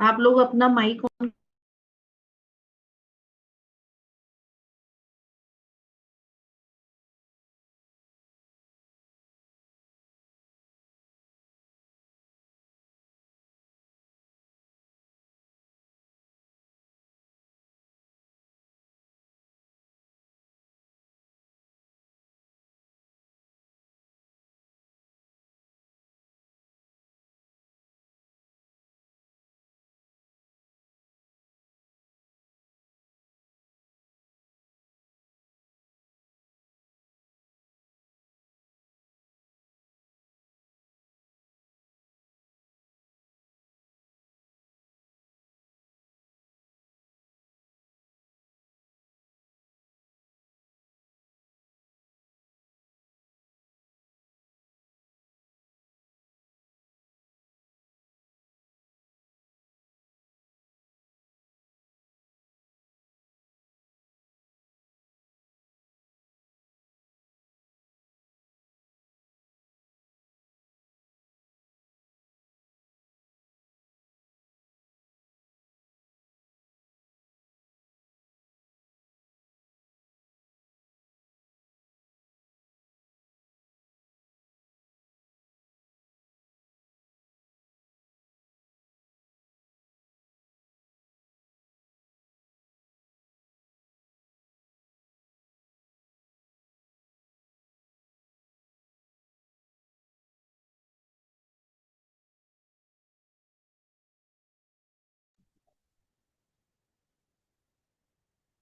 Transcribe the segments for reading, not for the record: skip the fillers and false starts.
आप लोग अपना माइक ऑन।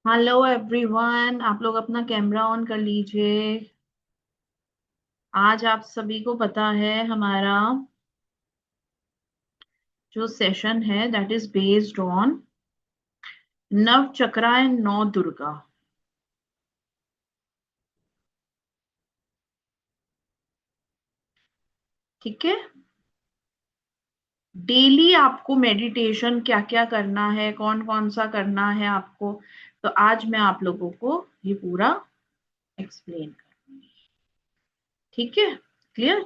हेलो एवरीवन, आप लोग अपना कैमरा ऑन कर लीजिए। आज आप सभी को पता है हमारा जो सेशन है दैट इज बेस्ड ऑन नव चक्रा एंड नौ दुर्गा। ठीक है। डेली आपको मेडिटेशन क्या क्या करना है, कौन कौन सा करना है आपको, तो आज मैं आप लोगों को ये पूरा एक्सप्लेन करूंगी। ठीक है, क्लियर।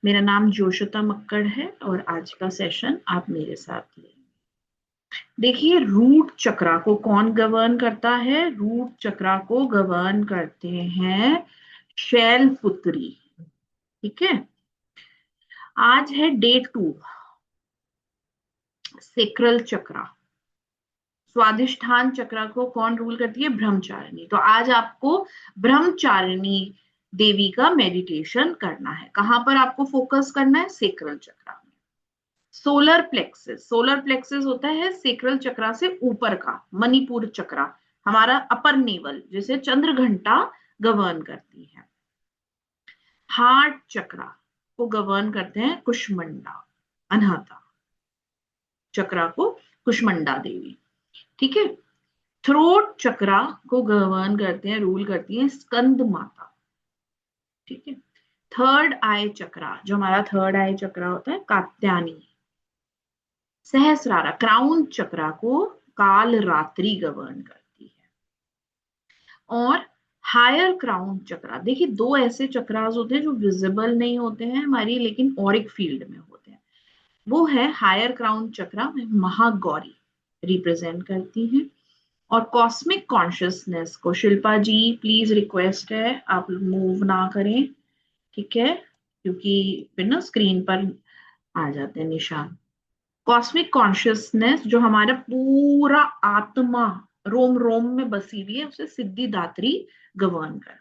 मेरा नाम जोशिता मक्कड़ है और आज का सेशन आप मेरे साथ लें। देखिए, रूट चक्रा को कौन गवर्न करता है? रूट चक्रा को गवर्न करते हैं शैलपुत्री। ठीक है। आज है डे 2, सेक्रल चक्रा। स्वादिष्ठान चक्रा को कौन रूल करती है? ब्रह्मचारिणी। तो आज आपको ब्रह्मचारिणी देवी का मेडिटेशन करना है। कहां पर आपको फोकस करना है? सेक्रल चक्रा में। सोलर प्लेक्सिस, सोलर प्लेक्सिस होता है सेक्रल चक्रा से ऊपर का मणिपुर चक्रा, हमारा अपर नेवल, जिसे चंद्र घंटा गवर्न करती है। हार्ट चक्रा को गवर्न करते हैं कुष्मंडा, अनहता चक्रा को कुष्मंडा देवी। ठीक है। थ्रोट चक्रा को गवर्न करते हैं, रूल करती है स्कंद माता। ठीक है। थर्ड आई चक्रा, जो हमारा थर्ड आई चक्रा होता है, कात्यानी। सहस्रारा क्राउन चक्रा को काल रात्रि गवर्न करती है। और हायर क्राउन चक्रा, देखिए दो ऐसे चक्रास होते हैं जो विजिबल नहीं होते हैं हमारी, लेकिन ऑरिक फील्ड में होते हैं। वो है हायर क्राउन चक्रा, महागौरी रिप्रेजेंट करती हैं। और कॉस्मिक कॉन्शियसनेस को, शिल्पा जी प्लीज रिक्वेस्ट है आप मूव ना करें, ठीक है, क्योंकि फिर ना स्क्रीन पर आ जाते हैं निशान। कॉस्मिक कॉन्शियसनेस जो हमारा पूरा आत्मा रोम रोम में बसी हुई है, उसे सिद्धिदात्री गवर्न कर।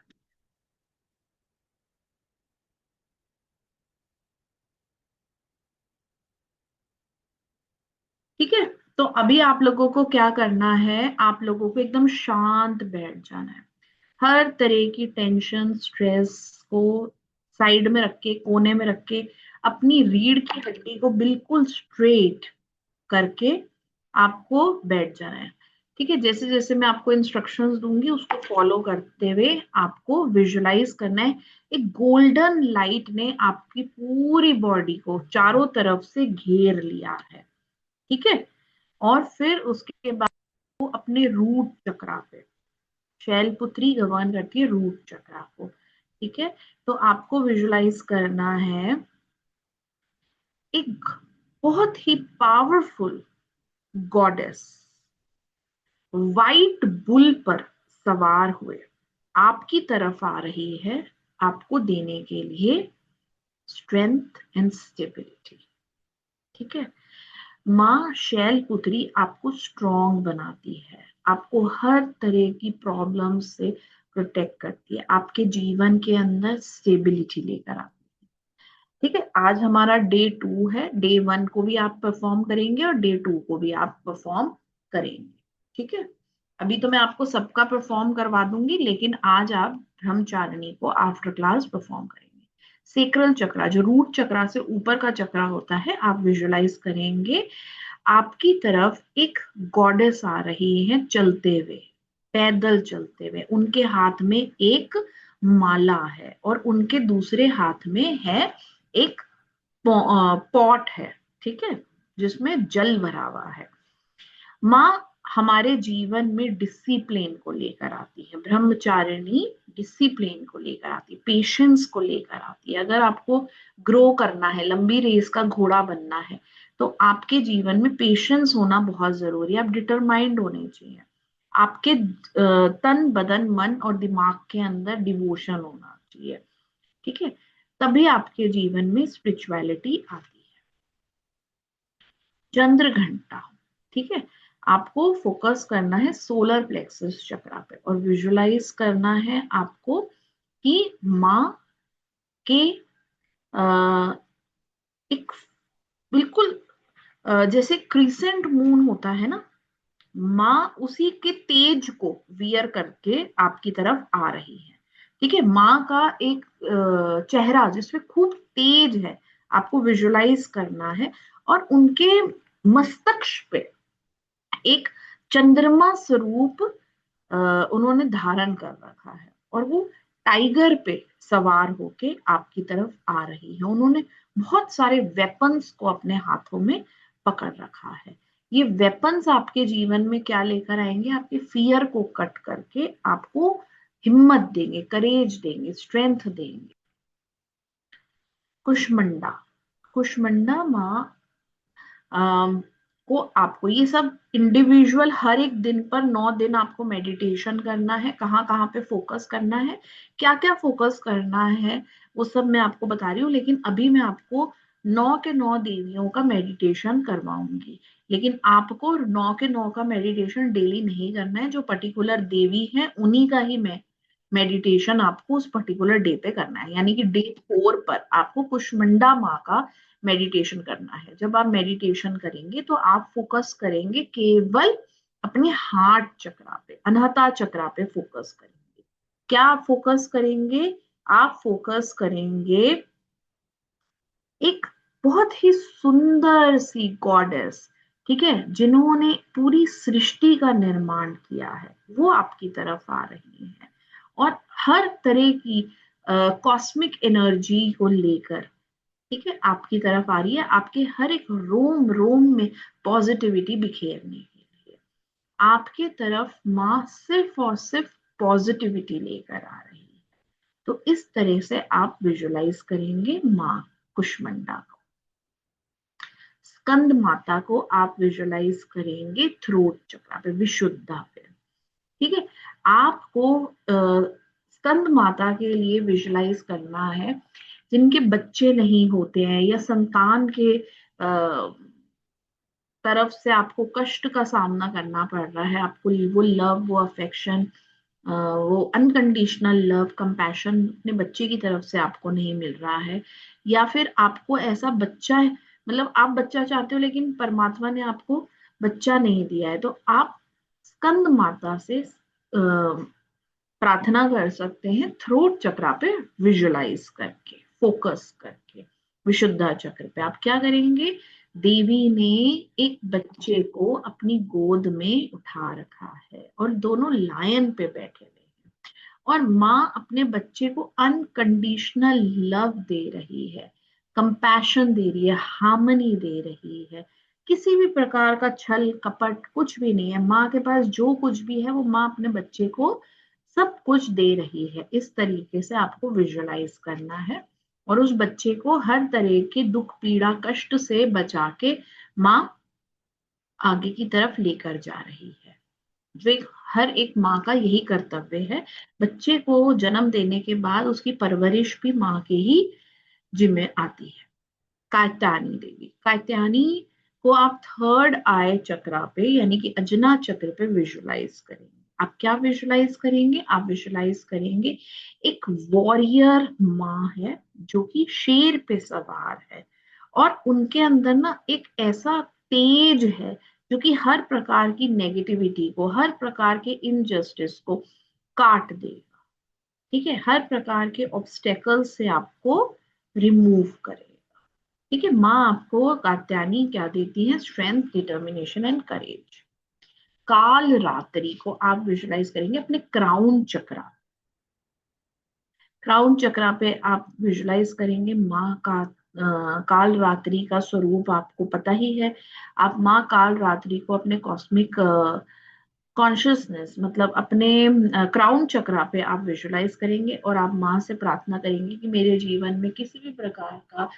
ठीक है। तो अभी आप लोगों को क्या करना है? आप लोगों को एकदम शांत बैठ जाना है। हर तरह की टेंशन, स्ट्रेस को साइड में रख के, कोने में रख के, अपनी रीढ़ की हड्डी को बिल्कुल स्ट्रेट करके आपको बैठ जाना है। ठीक है। जैसे जैसे मैं आपको इंस्ट्रक्शंस दूंगी उसको फॉलो करते हुए आपको विजुलाइज करना है एक गोल्डन लाइट ने आपकी पूरी बॉडी को चारों तरफ से घेर लिया है। ठीक है। और फिर उसके बाद वो अपने रूट चक्रा पे, शैलपुत्री गवर्न करती है रूट चक्रा को। ठीक है। तो आपको विजुलाइज करना है एक बहुत ही पावरफुल गॉडेस वाइट बुल पर सवार हुए आपकी तरफ आ रही है, आपको देने के लिए स्ट्रेंथ एंड स्टेबिलिटी। ठीक है, माँ शैलपुत्री आपको स्ट्रॉन्ग बनाती है, आपको हर तरह की प्रॉब्लम से प्रोटेक्ट करती है, आपके जीवन के अंदर स्टेबिलिटी लेकर आती है। ठीक है, आज हमारा डे 2 है, डे 1 को भी आप परफॉर्म करेंगे और डे 2 को भी आप परफॉर्म करेंगे। ठीक है, अभी तो मैं आपको सबका परफॉर्म करवा दूंगी, लेकिन आज आप ब्रह्मचारिणी को आफ्टर क्लास परफॉर्म करेंगे। सेक्रल चक्रा, जो रूट चक्रा से ऊपर का चक्रा होता है, आप विजुलाइज करेंगे आपकी तरफ एक गॉडेस आ रही है चलते हुए, पैदल चलते हुए, उनके हाथ में एक माला है और उनके दूसरे हाथ में है एक पॉट है। ठीक है, जिसमें जल भरा हुआ है। माँ हमारे जीवन में डिसिप्लिन को लेकर आती है, ब्रह्मचारिणी डिसिप्लिन को लेकर आती है, पेशेंस को लेकर आती है। अगर आपको ग्रो करना है, लंबी रेस का घोड़ा बनना है, तो आपके जीवन में पेशेंस होना बहुत जरूरी है। आप डिटरमाइंड होने चाहिए, आपके तन बदन मन और दिमाग के अंदर डिवोशन होना चाहिए। ठीक है, तभी आपके जीवन में स्पिरिचुअलिटी आती है। चंद्र घंटा, ठीक है, आपको फोकस करना है सोलर प्लेक्सस चक्रा पे और विजुलाइज करना है आपको कि माँ के एक बिल्कुल जैसे क्रिसेंट मून होता है ना, माँ उसी के तेज को वियर करके आपकी तरफ आ रही है। ठीक है, माँ का एक चेहरा जिसमें खूब तेज है, आपको विजुलाइज करना है। और उनके मस्तक पे एक चंद्रमा स्वरूप उन्होंने धारण कर रखा है और वो टाइगर पे सवार होके आपकी तरफ आ रही है। उन्होंने बहुत सारे वेपन्स को अपने हाथों में पकड़ रखा है। ये वेपन्स आपके जीवन में क्या लेकर आएंगे? आपके फियर को कट करके आपको हिम्मत देंगे, करेज देंगे, स्ट्रेंथ देंगे। कुष्मंडा, कुष्मंडा माँ को आपको ये सब इंडिविजुअल हर एक दिन पर 9 दिन आपको मेडिटेशन करना है। कहाँ कहाँ पे फोकस करना है, क्या क्या फोकस करना है, वो सब मैं आपको बता रही हूँ। लेकिन अभी मैं आपको 9 के 9 देवियों का मेडिटेशन करवाऊंगी। लेकिन आपको 9 के 9 का मेडिटेशन डेली नहीं करना है। जो पर्टिकुलर देवी है उन्हीं का ही मैं मेडिटेशन आपको उस पर्टिकुलर डे पे करना है। यानी कि डे 4 पर आपको कुष्मंडा माँ का मेडिटेशन करना है। जब आप मेडिटेशन करेंगे तो आप फोकस करेंगे केवल अपने हार्ट चक्रा पे, अनाहता चक्रा पे फोकस करेंगे। क्या आप फोकस करेंगे? आप फोकस करेंगे एक बहुत ही सुंदर सी गॉडेस, ठीक है, जिन्होंने पूरी सृष्टि का निर्माण किया है, वो आपकी तरफ आ रही है और हर तरह की कॉस्मिक एनर्जी को लेकर, ठीक है, आपकी तरफ आ रही है, आपके हर एक रोम रोम में पॉजिटिविटी बिखेरने के लिए। आपके तरफ माँ सिर्फ और सिर्फ पॉजिटिविटी लेकर आ रही है। तो इस तरह से आप विजुलाइज करेंगे माँ कुष्मंडा को। स्कंद माता को आप विजुलाइज करेंगे थ्रोट चक्रा पे, विशुद्धा पे। ठीक है, आपको स्कंद माता के लिए विजुलाइज करना है जिनके बच्चे नहीं होते हैं या संतान के तरफ से आपको कष्ट का सामना करना पड़ रहा है। आपको वो लव, वो अफेक्शन, वो अनकंडीशनल लव, कंपैशन अपने बच्चे की तरफ से आपको नहीं मिल रहा है। या फिर आपको ऐसा बच्चा है, मतलब आप बच्चा चाहते हो लेकिन परमात्मा ने आपको बच्चा नहीं दिया है, तो आप स्कंद माता से प्रार्थना कर सकते हैं थ्रोट चक्रा पे विजुलाइज करके, फोकस करके। विशुद्धा चक्र पे आप क्या करेंगे? देवी ने एक बच्चे को अपनी गोद में उठा रखा है और दोनों लायन पे बैठे हुए हैं और माँ अपने बच्चे को अनकंडीशनल लव दे रही है, कंपैशन दे रही है, हार्मनी दे रही है। किसी भी प्रकार का छल कपट कुछ भी नहीं है। माँ के पास जो कुछ भी है वो माँ अपने बच्चे को सब कुछ दे रही है। इस तरीके से आपको विजुअलाइज करना है और उस बच्चे को हर तरह के दुख पीड़ा कष्ट से बचा के माँ आगे की तरफ लेकर जा रही है। जो हर एक माँ का यही कर्तव्य है। बच्चे को जन्म देने के बाद उसकी परवरिश भी माँ के ही जिम्मे आती है। कात्यायनी देवी, कात्यायनी को आप थर्ड आई चक्रा पे यानी कि अजना चक्र पे विजुलाइज करेंगे। आप क्या विजुलाइज करेंगे? आप विजुलाइज करेंगे एक वॉरियर माँ है जो कि शेर पे सवार है, और उनके अंदर ना एक ऐसा तेज है जो कि हर प्रकार की नेगेटिविटी को, हर प्रकार के इनजस्टिस को काट देगा। ठीक है, हर प्रकार के ऑब्स्टेकल से आपको रिमूव करेगा। ठीक है, माँ आपको कात्यायनी क्या देती है? Strength, determination and courage. काल रात्रि को आप विजुलाइज करेंगे अपने क्राउन चक्रा। क्राउन चक्रा पे आप विजुलाइज करेंगे माँ का काल रात्रि का स्वरूप आपको पता ही है। आप माँ काल रात्रि को अपने कॉस्मिक कॉन्शियसनेस मतलब अपने क्राउन चक्रा पे आप विजुलाइज करेंगे, और आप माँ से प्रार्थना करेंगे कि मेरे जीवन में किसी भी प्रकार का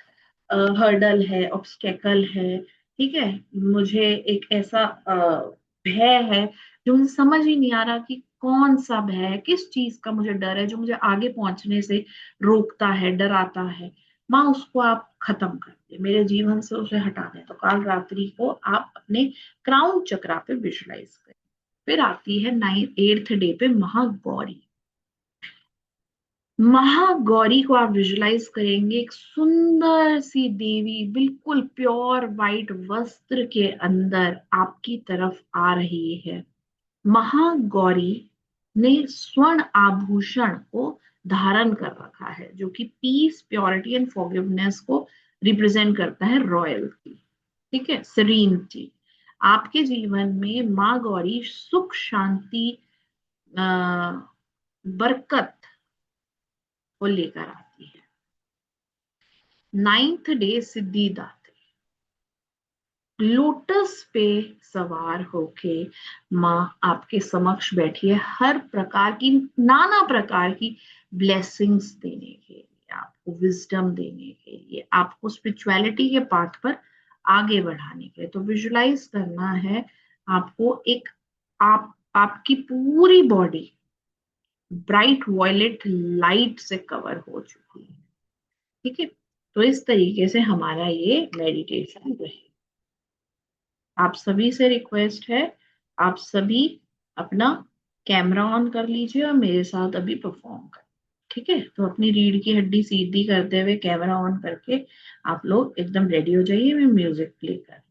हर्डल है, ऑब्स्टेकल है, ठीक है, मुझे एक ऐसा भय है जो मुझे समझ ही नहीं आ रहा कि कौन सा भय है, किस चीज का मुझे डर है जो मुझे आगे पहुंचने से रोकता है, डराता है। माँ उसको आप खत्म कर दे, मेरे जीवन से उसे हटा दे। तो काल रात्रि को आप अपने क्राउन चक्रा पे विजुलाइज करें। फिर आती है 8th डे पे महागौरी। महागौरी को आप विजुलाइज करेंगे एक सुंदर सी देवी बिल्कुल प्योर वाइट वस्त्र के अंदर आपकी तरफ आ रही है। महागौरी ने स्वर्ण आभूषण को धारण कर रखा है जो कि पीस, प्योरिटी एंड फॉरगिवनेस को रिप्रेजेंट करता है, रॉयल्टी। ठीक है, सेरेनिटी। आपके जीवन में माँ गौरी सुख, शांति, बरकत को लेकर आती है। 9th डे सिद्धिदात्री लोटस पे सवार होके माँ आपके समक्ष बैठी है, हर प्रकार की, नाना प्रकार की ब्लेसिंग्स देने के लिए, आपको विजडम देने के लिए, आपको स्पिरिचुअलिटी के पाथ पर आगे बढ़ाने के लिए। तो विजुलाइज करना है आपको एक, आपकी पूरी बॉडी ब्राइट वॉयलेट लाइट से कवर हो चुकी है। ठीक है, तो इस तरीके से हमारा ये मेडिटेशन रहे। आप सभी से रिक्वेस्ट है, आप सभी अपना कैमरा ऑन कर लीजिए और मेरे साथ अभी परफॉर्म कर। ठीक है, तो अपनी रीढ़ की हड्डी सीधी करते हुए कैमरा ऑन करके आप लोग एकदम रेडी हो जाइए। मैं म्यूजिक प्ले कर।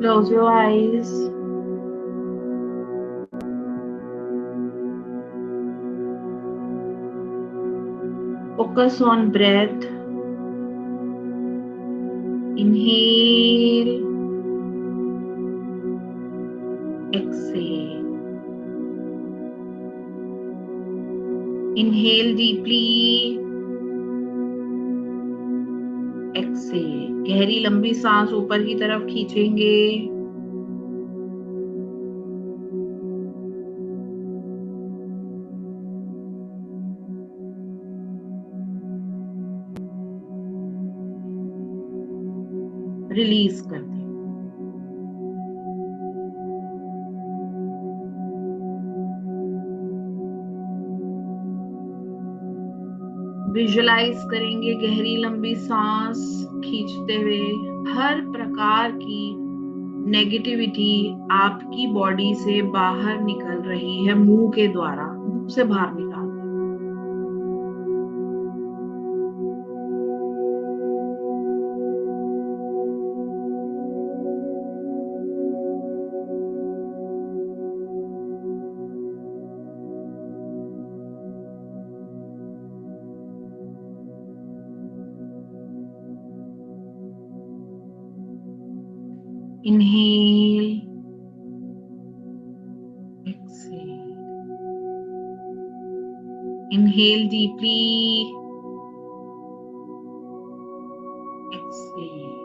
Close your eyes. Focus on breath. Inhale, exhale. Inhale deeply, exhale. गहरी लंबी सांस ऊपर की तरफ खींचेंगे. रिलीज कर दें. विजुलाइज करेंगे गहरी लंबी सांस खींचते हुए हर प्रकार की नेगेटिविटी आपकी बॉडी से बाहर निकल रही है. मुंह के द्वारा मुंह से बाहर निकाल. Inhale, exhale. Inhale deeply, exhale.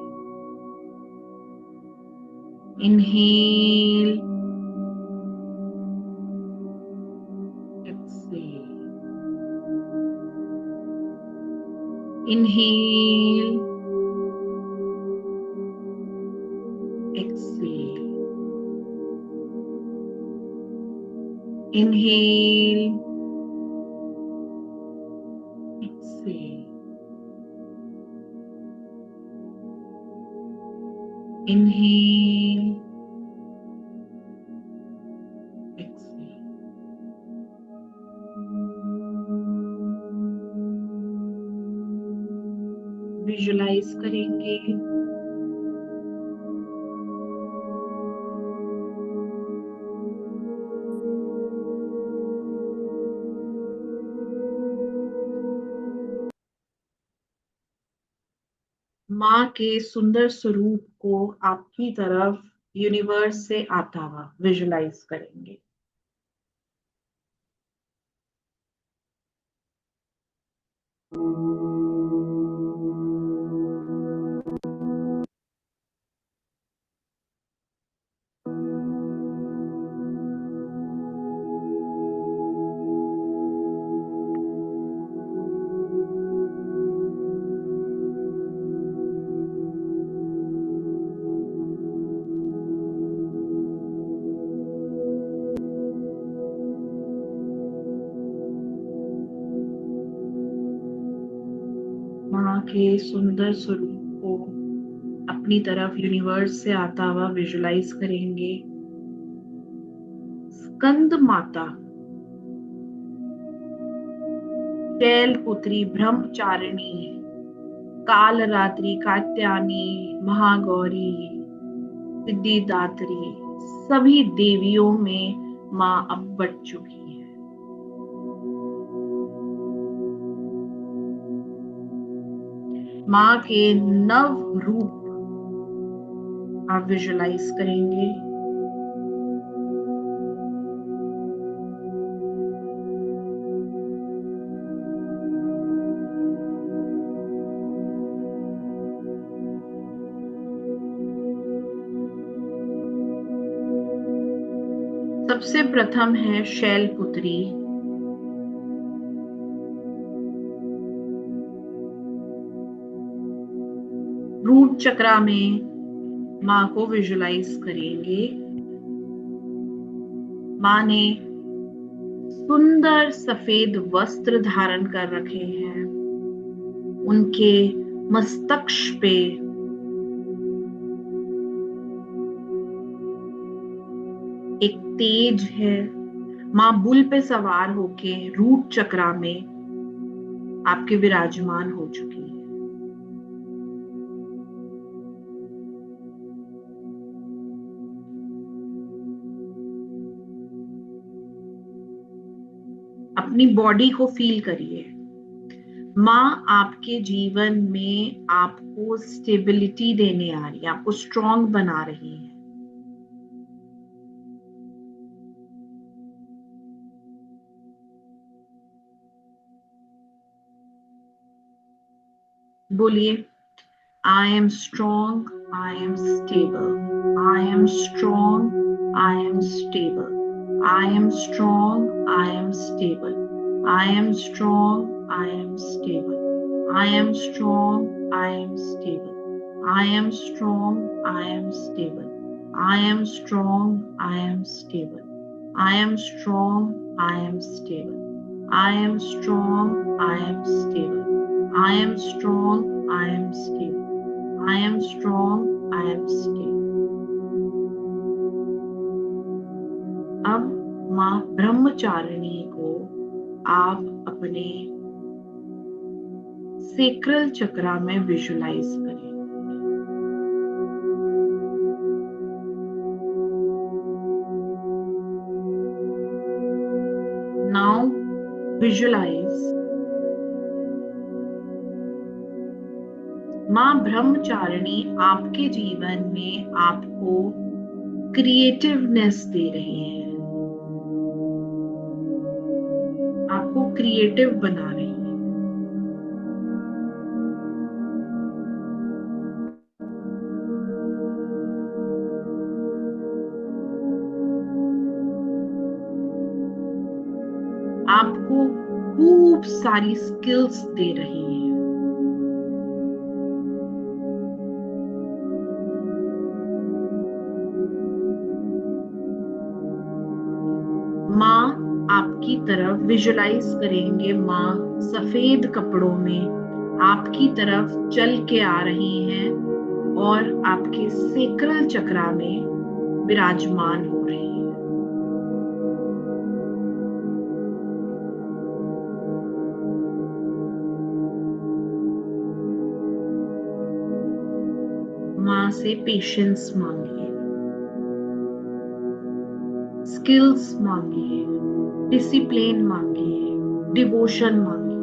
Inhale, exhale. Inhale, exhale. Inhale, exhale. Inhale, exhale. Visualise करेंगे माँ के सुंदर स्वरूप को आपकी तरफ यूनिवर्स से आता हुआ विजुलाइज करेंगे. माँ के सुंदर स्वरूप को अपनी तरफ यूनिवर्स से आता हुआ विजुलाइज करेंगे. स्कंद माता, शैलपुत्री, ब्रह्मचारिणी, कालरात्रि, कात्यायनी, महागौरी, सिद्धिदात्री, सभी देवियों में माँ अब बढ़ चुकी है. माँ के नव रूप आप विजुलाइज करेंगे. सबसे प्रथम है शैलपुत्री. रूट चक्रा में माँ को विजुलाइज करेंगे. माँ ने सुंदर सफेद वस्त्र धारण कर रखे हैं. उनके मस्तक पे एक तेज है. माँ बुल पे सवार होके रूट चक्रा में आपके विराजमान हो चुकी है. अपनी बॉडी को फील करिए. माँ आपके जीवन में आपको स्टेबिलिटी देने आ रही है, आपको स्ट्रांग बना रही है। बोलिए, I am strong, I am stable. I am strong, I am stable. I am strong, I am stable. I am strong, I am stable. I am strong, I am stable. I am strong, I am stable. I am strong, I am stable. I am strong, I am stable. I am strong, I am stable. I am strong, I am stable. I am strong, I am stable. अब माँ ब्रह्मचारिणी को आप अपने sacral चक्रा में visualise करें। Now visualise माँ ब्रह्मचारिणी आपके जीवन में आपको क्रिएटिवनेस दे रही है, आपको क्रिएटिव बना रही है। आपको खूब सारी स्किल्स दे रही है। माँ आपकी तरफ विजुलाइज करेंगे, माँ सफेद कपड़ों में आपकी तरफ चल के आ रही हैं और आपके सेक्रल चक्रा में विराजमान हो रही है। माँ से पेशेंस मांगिए, स्किल्स मांगिए, डिसिप्लिन मांगिए, डिवोशन मांगिए।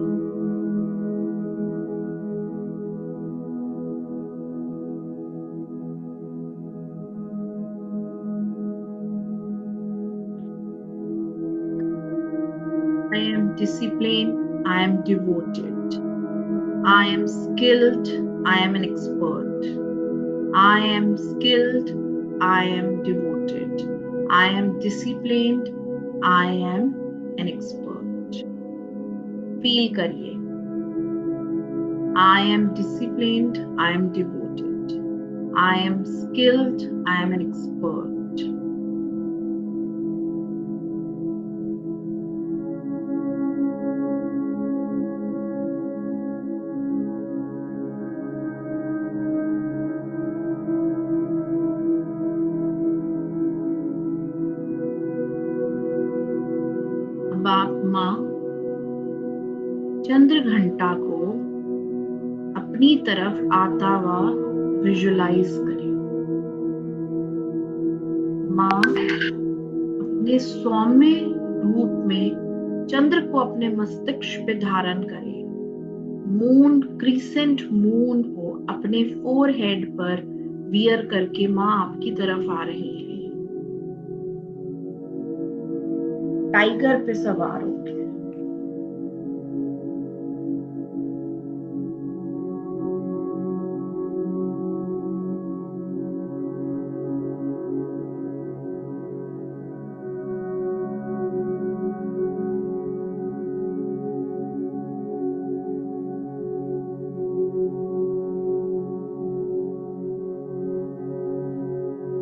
I am disciplined, I am devoted, I am skilled, I am an expert. I am skilled, I am devoted, I am disciplined, I am an expert. Feel करिए, I am disciplined, I am devoted, I am skilled, I am an expert. अब आप माँ चंद्र घंटा को अपनी तरफ आता हुआ विजुलाइज करें। माँ अपने सौम्य रूप में चंद्र को अपने मस्तिष्क पे धारण करें। मून, क्रीसेंट मून को अपने फोरहेड पर वियर करके माँ आपकी तरफ आ रही है, टाइगर पे सवार होकर।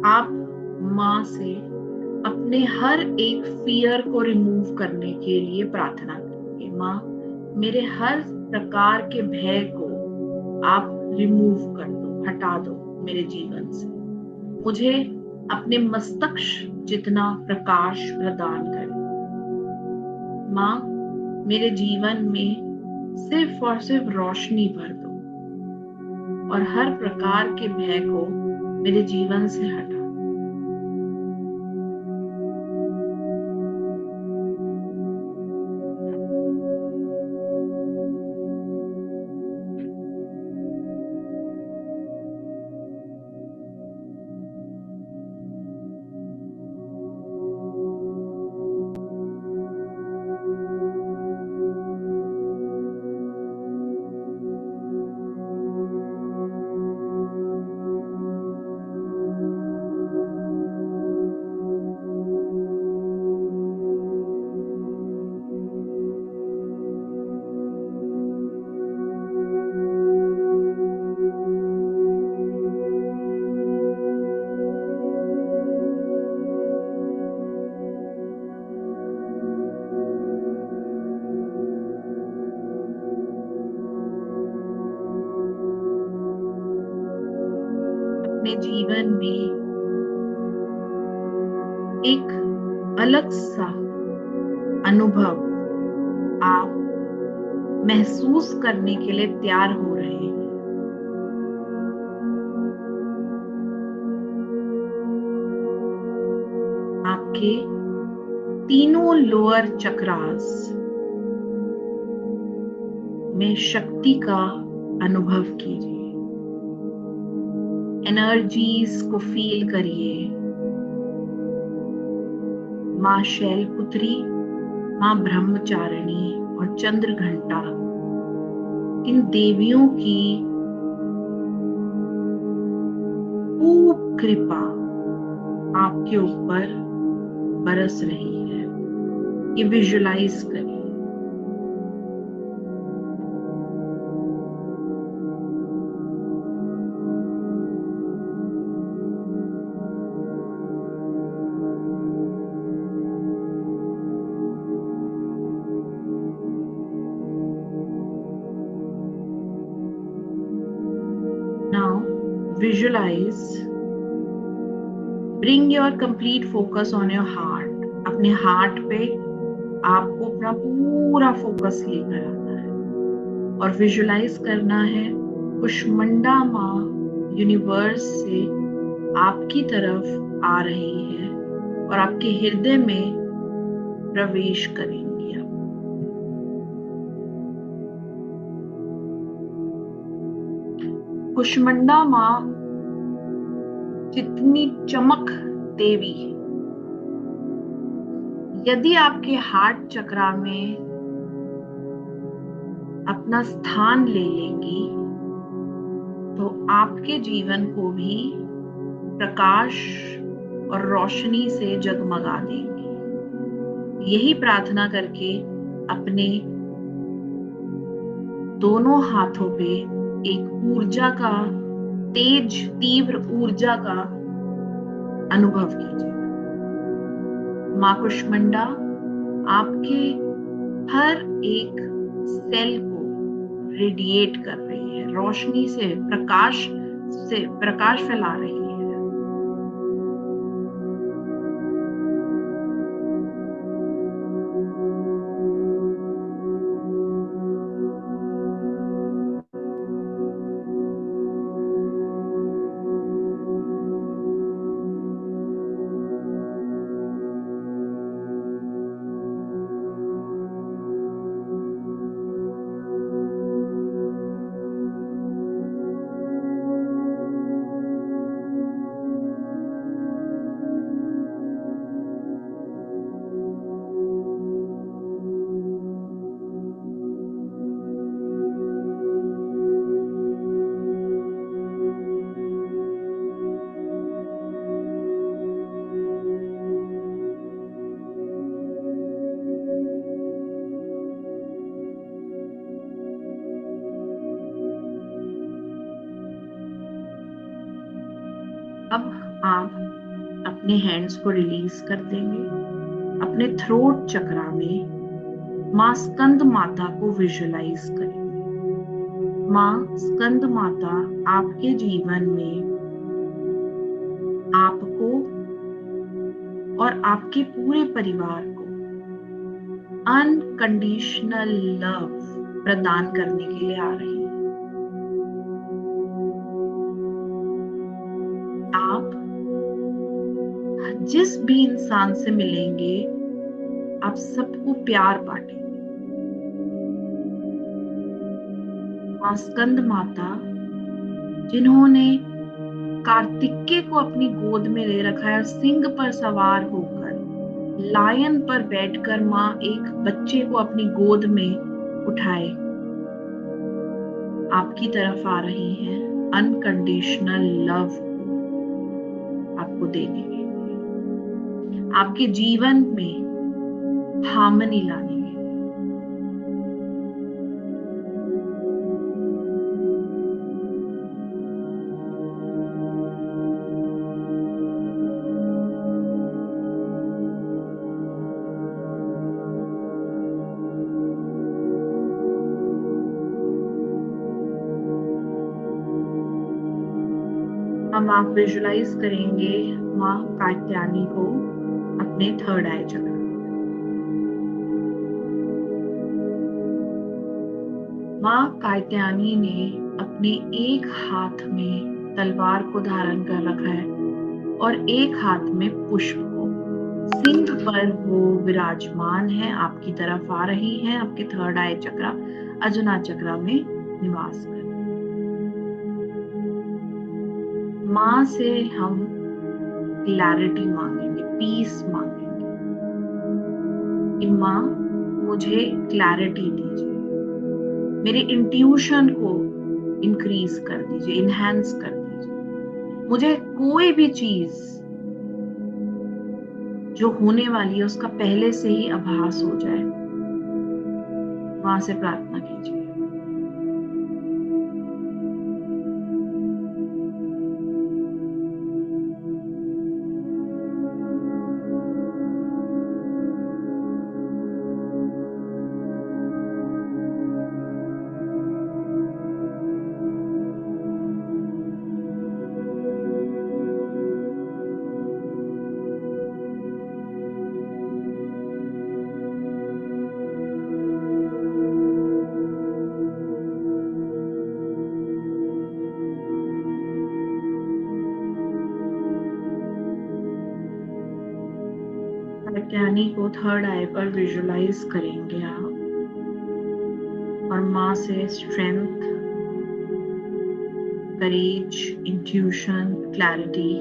आप माँ से अपने हर एक फियर को रिमूव करने के लिए प्रार्थना करेंगे। माँ, मेरे हर प्रकार के भय को आप रिमूव कर दो, हटा दो मेरे जीवन से। मुझे अपने मस्तिष्क जितना प्रकाश प्रदान करें। माँ, मेरे जीवन में सिर्फ और सिर्फ रोशनी भर दो और हर प्रकार के भय को मेरे जीवन से हटा। जीवन में एक अलग सा अनुभव आप महसूस करने के लिए तैयार हो रहे हैं। आपके तीनों लोअर चक्रास में शक्ति का अनुभव कीजिए। एनर्जीज को फील करिए। माँ शैलपुत्री, माँ ब्रह्मचारिणी और चंद्र घंटा, इन देवियों की खूब कृपा आपके ऊपर बरस रही है। ये विजुलाइज करिए। Now visualize, bring your complete focus on your heart. अपने हार्ट पे आपको अपना पूरा फोकस लेकर आना है और विजुलाइज करना है कुष्मांडा माँ यूनिवर्स से आपकी तरफ आ रही है और आपके हृदय में प्रवेश करेंगी। कुष्मांडा माँ जितनी चमक देवी, यदि आपके हार्ट चक्रा में अपना स्थान ले लेंगी तो आपके जीवन को भी प्रकाश और रोशनी से जगमगा देंगी। यही प्रार्थना करके अपने दोनों हाथों पे एक ऊर्जा का, तेज तीव्र ऊर्जा का अनुभव कीजिए। माँ कुष्मांडा आपके हर एक सेल को रेडिएट कर रही है, रोशनी से प्रकाश फैला रही है। अब आप अपने हैंड्स को रिलीज कर देंगे। अपने थ्रोट चक्रा में माँ स्कंद माता को विजुलाइज करेंगे। माँ स्कंद माता आपके जीवन में आपको और आपके पूरे परिवार को अनकंडीशनल लव प्रदान करने के लिए आ रही है। आप जिस भी इंसान से मिलेंगे आप सबको प्यार बांटेंगे। माँ स्कंद माता जिन्होंने कार्तिकेय को अपनी गोद में ले रखा है, सिंह पर सवार होकर, लायन पर बैठकर माँ एक बच्चे को अपनी गोद में उठाए आपकी तरफ आ रही हैं अनकंडीशनल लव आपको देने के लिए, आपके जीवन में हार्मनी लाने के लिए। आप विजुलाइज करेंगे माँ कात्यायनी को अपने थर्ड आई चक्र। माँ कात्यायनी ने अपने एक हाथ में तलवार को धारण कर रखा है और एक हाथ में पुष्प को। सिंह पर वो विराजमान है, आपकी तरफ आ रही है, आपके थर्ड आई चक्र अजना चक्र में निवास कर। माँ से हम क्लैरिटी मांगेंगे, पीस मांगेंगे कि माँ मुझे क्लैरिटी दीजिए, मेरे इंट्यूशन को इंक्रीज कर दीजिए, इनहैंस कर दीजिए, मुझे कोई भी चीज जो होने वाली है उसका पहले से ही आभास हो जाए। माँ से प्रार्थना कीजिए। कात्यायनी को थर्ड आई पर विजुलाइज करेंगे आप और माँ से स्ट्रेंथ, करेज, इंट्यूशन, क्लैरिटी।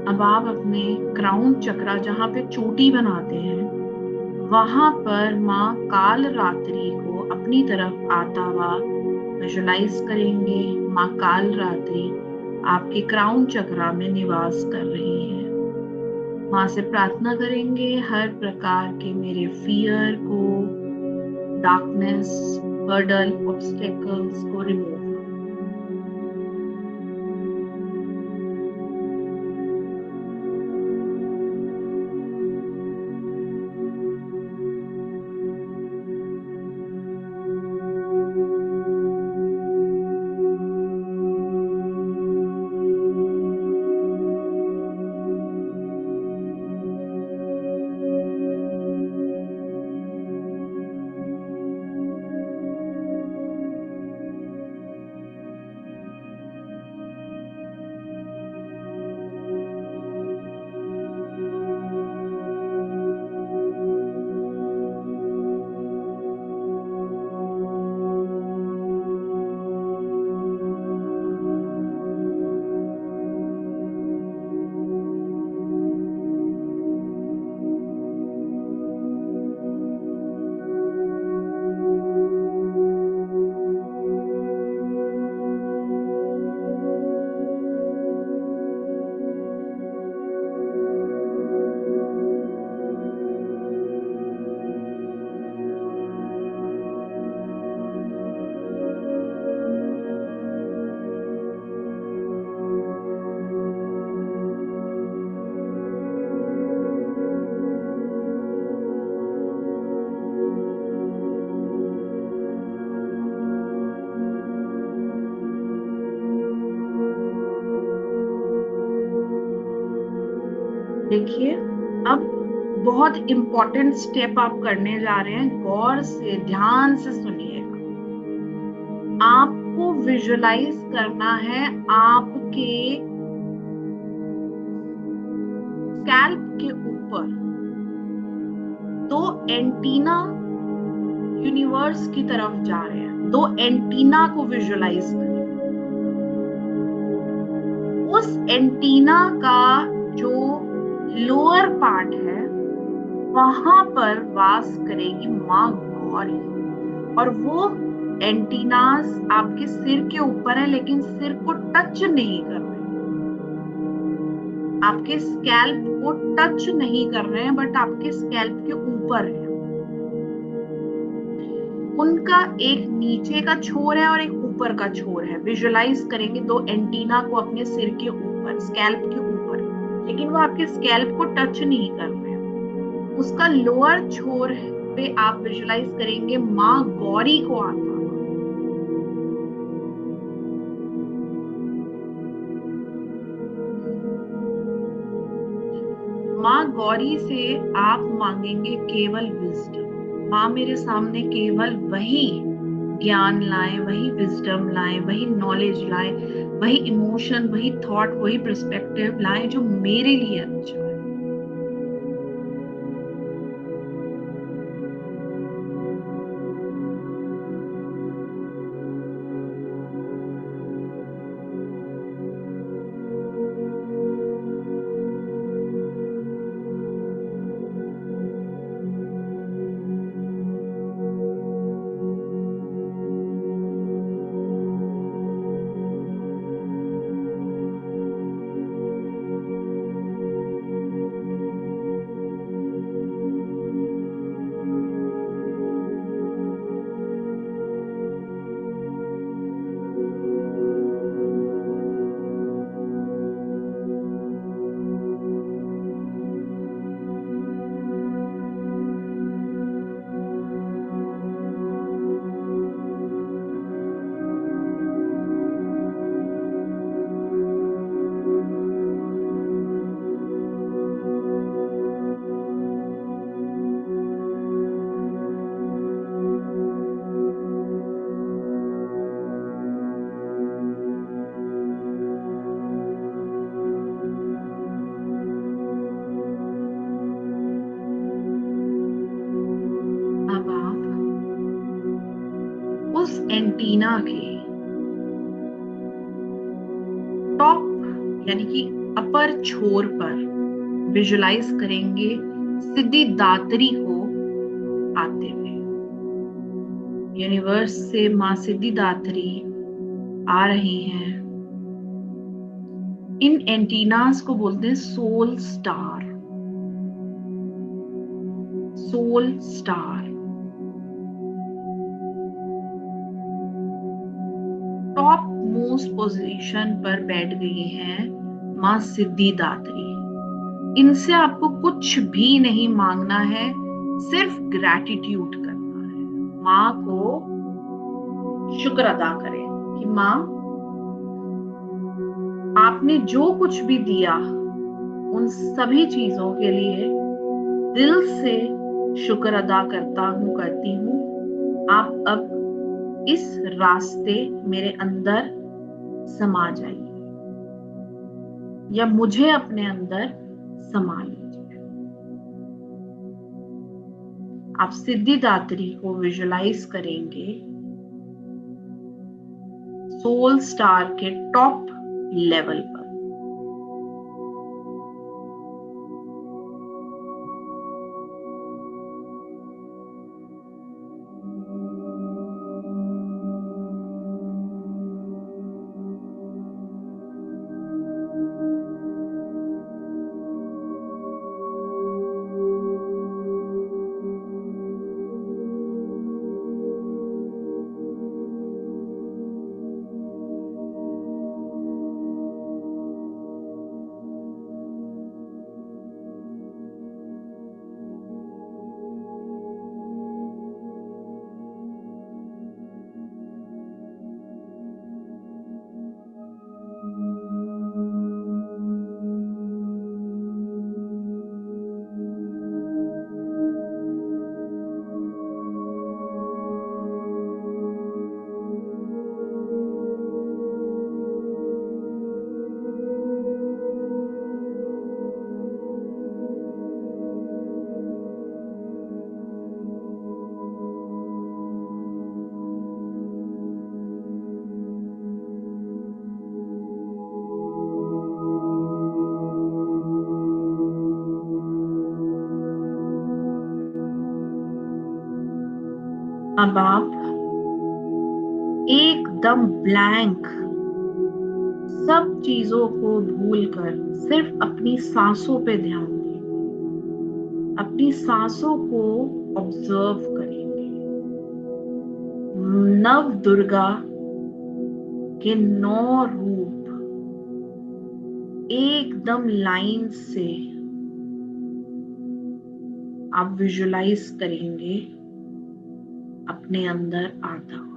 अब आप अपने क्राउन चक्रा जहाँ पे चोटी बनाते हैं वहां पर माँ काल रात्रि को अपनी तरफ आता हुआ विजुलाइज करेंगे। माँ काल रात्रि आपके क्राउन चक्रा में निवास कर रही है। माँ से प्रार्थना करेंगे हर प्रकार के मेरे फियर को, डार्कनेस, हर्डल, ऑब्स्टेकल्स को रिमूव। देखिए अब बहुत इंपॉर्टेंट स्टेप आप करने जा रहे हैं, गौर से ध्यान से सुनिएगा। आपको विजुलाइज करना है आपके स्कैल्प के ऊपर दो एंटीना यूनिवर्स की तरफ जा रहे हैं। दो एंटीना को विजुलाइज करें। उस एंटीना का जो लोअर पार्ट है वहां पर वास करेगी माँ गौरी, और वो एंटीनास आपके सिर के ऊपर है लेकिन सिर को टच नहीं कर रहे, आपके स्कैल्प को टच नहीं कर रहे हैं बट आपके स्कैल्प के ऊपर है। उनका एक नीचे का छोर है और एक ऊपर का छोर है। विजुलाइज करेंगे दो एंटीना को अपने सिर के ऊपर, स्कैल्प के ऊपर। लेकिन वो आपके स्कैल्प को टच नहीं कर रहे हैं। उसका लोअर छोर पे आप विजुलाइज करेंगे माँ गौरी को आता हुआ। माँ गौरी से आप मांगेंगे केवल विजडम। माँ मेरे सामने केवल वही ज्ञान लाए, वही विजडम लाए, वही नॉलेज लाए, वही इमोशन, वही थॉट, वही पर्सपेक्टिव लाए जो मेरे लिए अच्छा है। अब आप उस एंटीना के टॉप यानी कि अपर छोर पर विजुलाइज करेंगे सिद्धि दात्री को आते हुए। यूनिवर्स से माँ सिद्धि दात्री आ रही हैं। इन एंटीनास को बोलते हैं soul star. Soul star top most position पर बैठ गई हैं माँ सिद्धि दात्री। इनसे आपको कुछ भी नहीं मांगना है, सिर्फ ग्रैटिट्यूड करना है। माँ को शुक्र अदा करें कि माँ आपने जो कुछ भी दिया उन सभी चीजों के लिए दिल से शुक्र अदा करता हूँ, करती हूँ। आप अब इस रास्ते मेरे अंदर समा जाइए या मुझे अपने अंदर समा लीजिए। आप सिद्धिदात्री को विजुलाइज करेंगे सोल स्टार के टॉप लेवल पर। अब आप एकदम ब्लैंक सब चीजों को भूलकर सिर्फ अपनी सांसों पे ध्यान दें। अपनी सांसों को ऑब्जर्व करेंगे। नव दुर्गा के 9 रूप एकदम लाइन से आप विजुलाइज करेंगे अपने अंदर आता हुआ।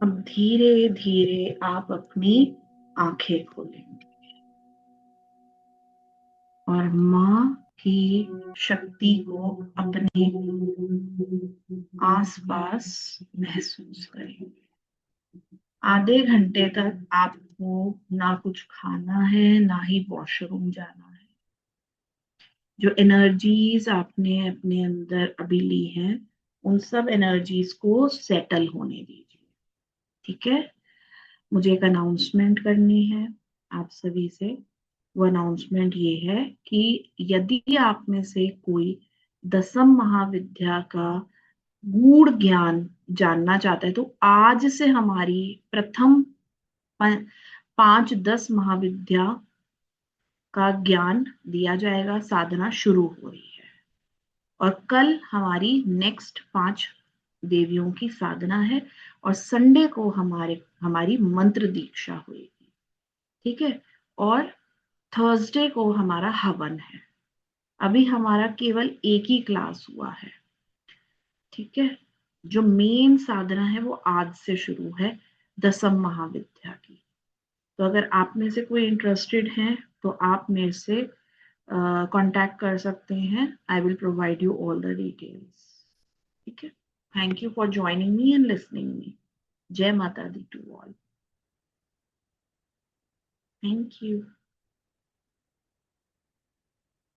अब धीरे धीरे आप अपनी आंखें खोलेंगे और माँ की शक्ति को अपने आसपास महसूस करेंगे। आधे घंटे तक आपको ना कुछ खाना है, ना ही वॉशरूम जाना है। जो एनर्जीज आपने अपने अंदर अभी ली हैं, उन सब एनर्जीज को सेटल होने दीजिए। ठीक है, मुझे एक अनाउंसमेंट करनी है आप सभी से। वो अनाउंसमेंट ये है कि यदि आप में से कोई दसम महाविद्या का गूढ़ ज्ञान जानना चाहता है, तो आज से हमारी प्रथम 5-10 महाविद्या का ज्ञान दिया जाएगा। साधना शुरू हो रही है और कल हमारी नेक्स्ट 5 देवियों की साधना है और संडे को हमारी मंत्र दीक्षा हुएगी। ठीक है, और थर्सडे को हमारा हवन है। अभी हमारा केवल एक ही क्लास हुआ है। ठीक है, जो मेन साधना है वो आज से शुरू है, दसम महाविद्या की। तो अगर आप में से कोई इंटरेस्टेड है तो आप मेरे से कांटेक्ट कर सकते हैं। I will provide you all the details. ठीक है, thank you for joining me and listening me. जय माता दी टू ऑल। Thank you.